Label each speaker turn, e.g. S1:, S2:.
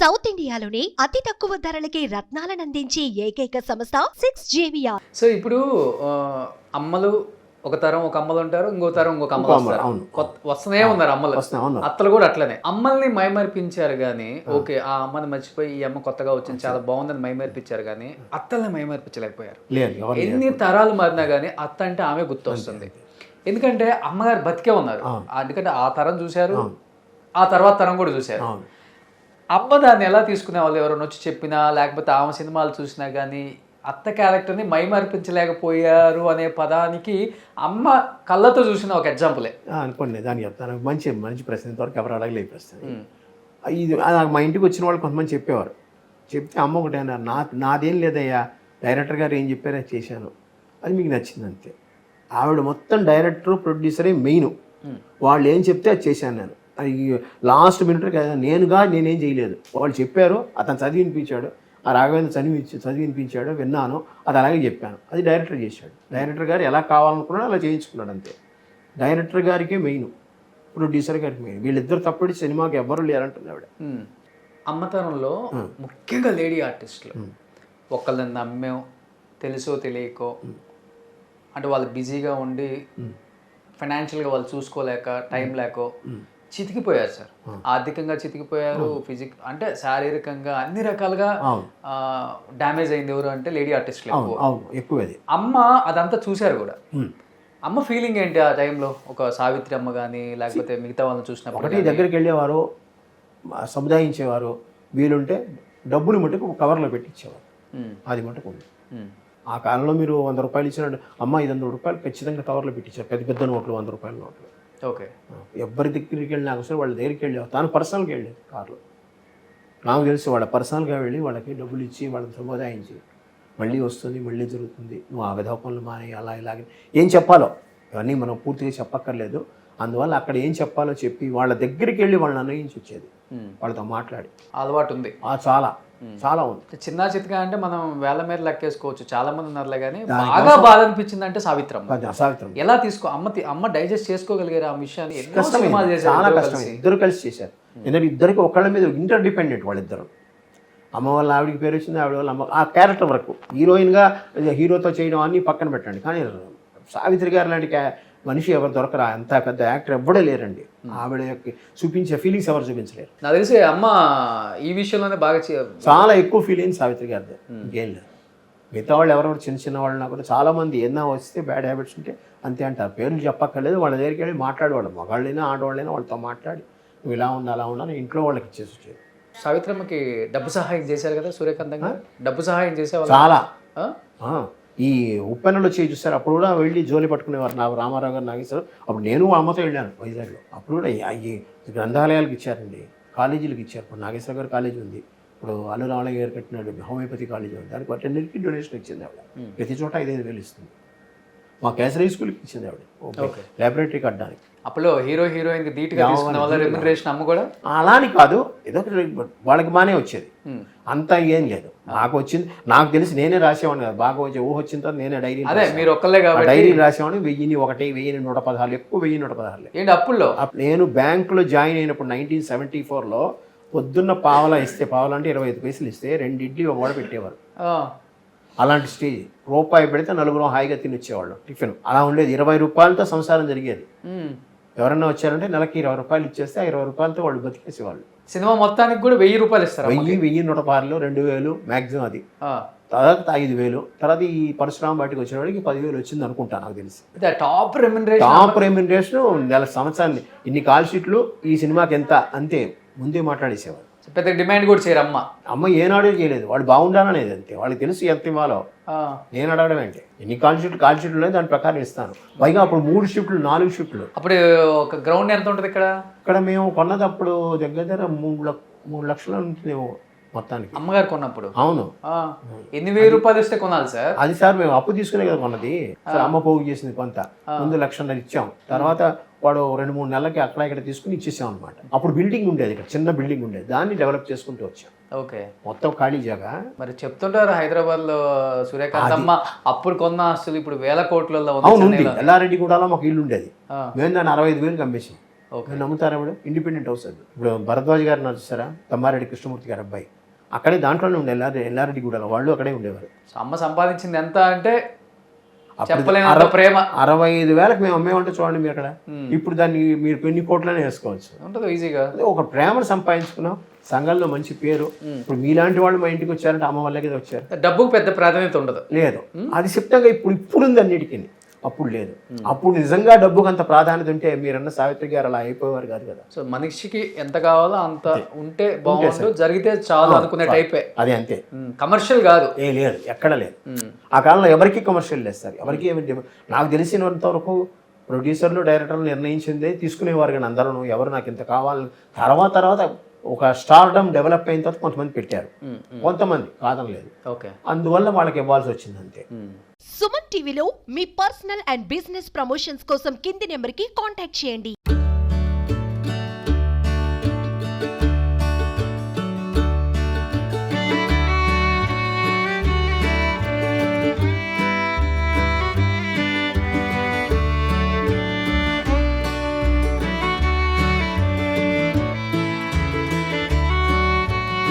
S1: South ఇండియాలోనే అతి తక్కువ ధరలకి రత్నాలనందించే ఏకైక సంస్థ 6JVR.
S2: సో ఇప్పుడు అమ్మలు ఒక తరం ఒక అమ్మలు ఉంటారు, ఇంకో తరం ఇంకొక అమ్మలు వస్తారు. వస్తూనే ఉన్నారు అమ్మలు, అత్తలు కూడా అట్లనే. అమ్మల్ని మైమర్పించారు కానీ ఓకే, ఆ అమ్మని మర్చిపోయి ఈ అమ్మ కొత్తగా వచ్చింది చాలా బాగుందని మైమర్పించారు కానీ అత్తల్ని మైమర్పించలేకపోయారు. ఎన్ని తరాలు మారినా కానీ అత్త అంటే ఆమె గుర్తు వస్తుంది. ఎందుకంటే అమ్మగారు బతికే ఉన్నారు, ఎందుకంటే ఆ తరం చూశారు, ఆ తర్వాత తరం కూడా చూశారు. అమ్మ దాన్ని ఎలా తీసుకునే వాళ్ళు, ఎవరైనా వచ్చి చెప్పినా లేకపోతే ఆమె సినిమాలు చూసినా కానీ అత్త క్యారెక్టర్ని మైమర్పించలేకపోయారు అనే పదానికి అమ్మ కళ్ళతో చూసిన ఒక ఎగ్జాంపులే
S3: అనుకోండి. దానికి చెప్తాను, మంచి ప్రశ్న, ఇంతవరకు ఎవరు అడగలేదు ప్రశ్న. ఇది మా ఇంటికి వచ్చిన వాళ్ళు కొంతమంది చెప్పేవారు. చెప్తే అమ్మ ఒకటి అన్నారు, నాదేం లేదయ్యా, డైరెక్టర్ గారు ఏం చెప్పారో చేశాను, అది మీకు నచ్చింది అంతే. ఆవిడ మొత్తం డైరెక్టర్ ప్రొడ్యూసరే మెయిన్, వాళ్ళు ఏం చెప్తే అది చేశాను నేను. అది లాస్ట్ మినిట్ నేనేం చేయలేదు, వాళ్ళు చెప్పారు, అతను చదివినిపించాడు, ఆ రాఘవేంద్ర చదివినిపించాడు, విన్నాను, అది అలాగే చెప్పాను, అది డైరెక్టర్ చేశాడు. డైరెక్టర్ గారు ఎలా కావాలనుకున్నాడో అలా చేయించుకున్నాడు అంతే. డైరెక్టర్ గారికే మెయిన్, ప్రొడ్యూసర్ గారికి మెయిన్, వీళ్ళిద్దరు తప్పటి సినిమాకి ఎవ్వరు లేరంటుంది ఆవిడ.
S2: అమ్మతనంలో ముఖ్యంగా లేడీ ఆర్టిస్టులు ఒకళ్ళని నమ్మేం తెలుసో తెలియకో, అంటే వాళ్ళు బిజీగా ఉండి ఫైనాన్షియల్గా వాళ్ళు చూసుకోలేక టైం లేకో చితికిపోయారు సార్. ఆర్థికంగా చితికిపోయారు, అంటే శారీరకంగా అన్ని రకాలుగా డ్యామేజ్ అయింది. ఎవరు అంటే లేడీ ఆర్టిస్టులు
S3: ఎక్కువ.
S2: అమ్మ అదంతా చూశారు కూడా. అమ్మ ఫీలింగ్ ఏంటి ఆ టైంలో? ఒక సావిత్రి అమ్మ కానీ లేకపోతే మిగతా వాళ్ళని చూసినప్పుడు
S3: ఒకటి దగ్గరికి వెళ్ళేవారు, సముదాయించేవారు, వీలుంటే డబ్బులు మటుకు కవర్లో పెట్టించేవారు, అది మటుకు ఉంది. ఆ కాలంలో మీరు 100 రూపాయలు ఇచ్చినట్టు అమ్మ 500 రూపాయలు ఖచ్చితంగా కవర్లో పెట్టించారు, పెద్ద పెద్ద నోట్లు, 100 రూపాయల నోట్లు.
S2: ఓకే,
S3: ఎవరి దగ్గరికి వెళ్ళినా ఒకసారి వాళ్ళ దగ్గరికి వెళ్ళేవారు, తాను పర్సనల్గా వెళ్ళేది కార్లో. నాకు తెలిసి వాళ్ళ పర్సనల్గా వెళ్ళి వాళ్ళకి డబ్బులు ఇచ్చి వాళ్ళని సముదాయించి మళ్ళీ వస్తుంది, మళ్ళీ జరుగుతుంది, నువ్వు ఆ విధవ పనులు మానే, అలా ఇలాగే ఏం చెప్పాలో ఇవన్నీ మనం పూర్తిగా చెప్పక్కర్లేదు. అందువల్ల అక్కడ ఏం చెప్పాలో చెప్పి వాళ్ళ దగ్గరికి వెళ్ళి వాళ్ళని అన్వయించి వచ్చేది, వాళ్ళతో మాట్లాడి.
S2: అలవాటు ఉంది,
S3: చాలా ఉంది.
S2: చిన్న చితగా అంటే మనం వేల మీద లెక్కేసుకోవచ్చు, చాలా మంది ఉన్నారులే. కానీ బాగా బాధ అనిపించింది అంటే సావిత్రమ్మ. ఎలా అమ్మ డైజెస్ట్ చేసుకోగలిగారు ఆ విషయాన్ని?
S3: చాలా కష్టం, ఇద్దరు కలిసి చేశారు. ఎందుకంటే ఇద్దరికి ఒకళ్ళ మీద ఇంటర్ డిపెండెంట్ వాళ్ళిద్దరు. అమ్మ వాళ్ళ ఆవిడికి పేరు వచ్చింది, ఆవిడ వాళ్ళ అమ్మ ఆ క్యారెక్టర్ వరకు. హీరోయిన్గా హీరోతో చేయడం అన్నీ పక్కన పెట్టండి, కానీ సావిత్రి గారు లాంటి మనిషి ఎవరు దొరకరా, అంత పెద్ద యాక్టర్ ఎవ్వడే లేరండి. ఆవిడ యొక్క చూపించే ఫీలింగ్స్ ఎవరు చూపించలేరు.
S2: నాకు తెలిసి అమ్మ ఈ విషయంలోనే బాగా
S3: చాలా ఎక్కువ ఫీలింగ్స్ సావిత్రి గారిదే, ఇంకేం లేదు. మిగతా వాళ్ళు ఎవరెవరు చిన్న వాళ్ళు నాకు చాలామంది ఏదైనా వస్తే బ్యాడ్ హ్యాబిట్స్ ఉంటే అంతే అంటారు, పేర్లు చెప్పక్కర్లేదు, వాళ్ళ దగ్గరికి వెళ్ళి మాట్లాడేవాళ్ళు, మగాళ్ళైనా ఆడవాళ్ళైనా వాళ్ళతో మాట్లాడి నువ్వు ఇలా ఉందా అలా ఉన్నా ఇంట్లో వాళ్ళకి ఇచ్చేసి వచ్చేది.
S2: సావిత్రమ్మకి డబ్బు సహాయం చేశారు కదా సూర్యకాంత్ గారు, డబ్బు సహాయం చేసేవాళ్ళు
S3: చాలా. ఈ ఉప్పెన్నలో చేయి చూస్తారు, అప్పుడు కూడా వెళ్ళి జోలి పట్టుకునేవారు. నాకు రామారావు గారు, నాగేశ్వరరావు, అప్పుడు నేను అమ్మతో వెళ్ళాను వైజాగ్లో. అప్పుడు కూడా ఈ గ్రంథాలయాలకు ఇచ్చారండి, కాలేజీలకు ఇచ్చారు. ఇప్పుడు నాగేశ్వర గారు కాలేజీ ఉంది, ఇప్పుడు అల్లు రామయ్య గారు కట్టినాడు హోమియోపతి కాలేజీ ఉంది, దానికి వాటన్నిటికీ డొనేషన్ ఇచ్చింది ఆవిడ. ప్రతి చోట 5,000 ఇస్తుంది. మా కేసరీ స్కూల్కి ఇచ్చింది ఆవిడ, ల్యాబొరేటరీ కట్టడానికి.
S2: అప్పుడు హీరోయిన్ ధీటుగా తీసుకున్న వాళ్ళ రెమ్యునరేషన్ అమ్మ కూడా
S3: అలా అని కాదు, ఏదో వాళ్ళకి బాగానే వచ్చేది, అంత ఏం లేదు. నాకు వచ్చింది, నాకు తెలిసి నేనే రాసేవాడిని కదా, బాగా వచ్చి ఊహ వచ్చిన తర్వాత నేనే డైరీ రాసేవాడిని. 1001, 1114, ఎక్కువ 1116.
S2: ఏంటి అప్పుల్లో?
S3: నేను బ్యాంకులో జాయిన్ అయినప్పుడు 1974లో పొద్దున్న పావలా ఇస్తే, పావలా అంటే 25 పైసలు ఇస్తే 2 ఇడ్లీ ఒక వడ పెట్టేవారు. అలాంటి స్టేజ్, రూపాయి పెడితే 4 హాయిగా తినిచ్చేవాళ్ళం టిఫిన్. అలా ఉండేది, 20 రూపాయలతో సంసారం జరిగేది. ఎవరన్నా వచ్చారంటే నెలకి 20 రూపాయలు ఇచ్చేస్తే ఆ 20 రూపాయలతో వాళ్ళు బతికేసేవాళ్ళు.
S2: సినిమా మొత్తానికి కూడా 1000 రూపాయలు ఇస్తారు.
S3: 1,116, 2,000 మ్యాక్సిమం. అది తర్వాత 5,000, తర్వాత ఈ పరశురామ బయటకు వచ్చిన వాడికి 10,000 వచ్చింది అనుకుంటా నాకు తెలిసి.
S2: టాప్ రెమ్యునరేషన్
S3: నెల సంవత్సరాన్ని ఇన్ని కాల్ షీట్లు, ఈ సినిమాకి ఎంత అంతే ముందే మాట్లాడేసేవారు.
S2: పెద్ద డిమాండ్ కూడా చేయరు అమ్మ
S3: ఏనాడు చేయలేదు, వాళ్ళు బాగుండాలనేది అంతే. వాళ్ళకి తెలుసు ఎంత ఇవ్వాలో. నేను అడగడం అంటే ఎన్ని కాల్ షీట్లు దాని ప్రకారం ఇస్తాను. పైగా అప్పుడు 3 షిఫ్ట్లు 4 షిఫ్ట్లు.
S2: అప్పుడు ఒక గ్రౌండ్ ఎంత ఉంటుంది ఇక్కడ
S3: మేము కొన్నది అప్పుడు దగ్గర 3 లక్షలు ఉంటుందేమో మొత్తానికి, అమ్మగారు
S2: కొన్నప్పుడు.
S3: అవును,
S2: ఎన్ని 1000 రూపాయలు ఇస్తే కొనాలి సార్?
S3: అది సార్ మేము అప్పు తీసుకునే కదా కొన్నది. అమ్మ పోగు చేసింది కొంత, ముందు 1,00,000 ఇచ్చాం, తర్వాత వాడు 2-3 నెలలకి అక్కడ ఇక్కడ తీసుకుని ఇచ్చేసాం అనమాట. అప్పుడు బిల్డింగ్ ఉండేది, ఇక్కడ చిన్న బిల్డింగ్ ఉండేది, దాన్ని డెవలప్ చేసుకుంటూ వచ్చాం.
S2: ఓకే,
S3: మొత్తం ఖాళీ జాగా.
S2: మరి చెప్తుంటారు హైదరాబాద్ లో సూర్యకాంత్ అమ్మ అప్పుడు కొన్న ఆస్తులు ఇప్పుడు 1,000 కోట్లలో
S3: ఉంది. ఎల్లారెడ్డి కూడా మాకు ఇల్లు ఉండేది, మేము దాన్ని 65,000 అమ్మేసాం.
S2: ఓకే.
S3: మీరు నమ్ముతారా ఇప్పుడు ఇండిపెండెంట్ హౌస్ అది. ఇప్పుడు భరద్వాజ్ గారు చూసారా, తమ్మారెడ్డి కృష్ణమూర్తి గారు అబ్బాయి, అక్కడే దాంట్లోనే ఉండే ఎల్లారెడ్డి గూడలో వాళ్ళు అక్కడే ఉండేవారు.
S2: సో అమ్మ సంపాదించింది ఎంత అంటే
S3: అప్పుడు
S2: చెప్పలేనంత ప్రేమ.
S3: 65,000 మేము అమ్మేమంటే చూడండి మీరు అక్కడ. ఇప్పుడు దాన్ని మీరు ఎన్ని కోట్లనే వేసుకోవచ్చు.
S2: ఉంటుంది ఈజీగా.
S3: అదే ఒక ప్రేమను సంపాదించుకున్నాం, సంఘంలో మంచి పేరు. ఇప్పుడు మీలాంటి వాళ్ళు మా ఇంటికి వచ్చారంటే అమ్మ వల్లకే వచ్చారు.
S2: డబ్బుకు పెద్ద ప్రాధాన్యత ఉండదు.
S3: లేదు, అది చెప్తాగా ఇప్పుడు ఉంది అన్నిటికీ, అప్పుడు లేదు. అప్పుడు నిజంగా డబ్బుకు అంత ప్రాధాన్యత ఉంటే మీరన్న సావిత్రి గారు అలా అయిపోయేవారు కాదు కదా.
S2: సో మనిషికి ఎంత కావాలో అంత ఉంటే బాగుంటుంది, జరిగితే చాలు అనుకునే టైపే.
S3: అది అంతే,
S2: కమర్షియల్ కాదు.
S3: లేదు, ఎక్కడ లేదు. ఆ కాలంలో ఎవరికి కమర్షియల్ లేస్తారు, ఎవరికి ఏమి. నాకు తెలిసినంత వరకు ప్రొడ్యూసర్లు డైరెక్టర్లు నిర్ణయించిందే తీసుకునేవారు, కానీ అందరూ ఎవరు నాకు ఇంత కావాలి. తర్వాత ఒక స్టార్డమ్ డెవలప్ అయిన తర్వాత కొంతమంది పెట్టారు, కొంతమంది కాదనలేదు.
S2: ఓకే.
S3: అందువల్ల వాళ్ళకి ఇవ్వాల్సి వచ్చింది అంతే.
S1: సుమన్ టీవీలో మీ పర్సనల్ అండ్ బిజినెస్ ప్రమోషన్స్ కోసం కింది నెంబర్కి కాంటాక్ట్ చేయండి.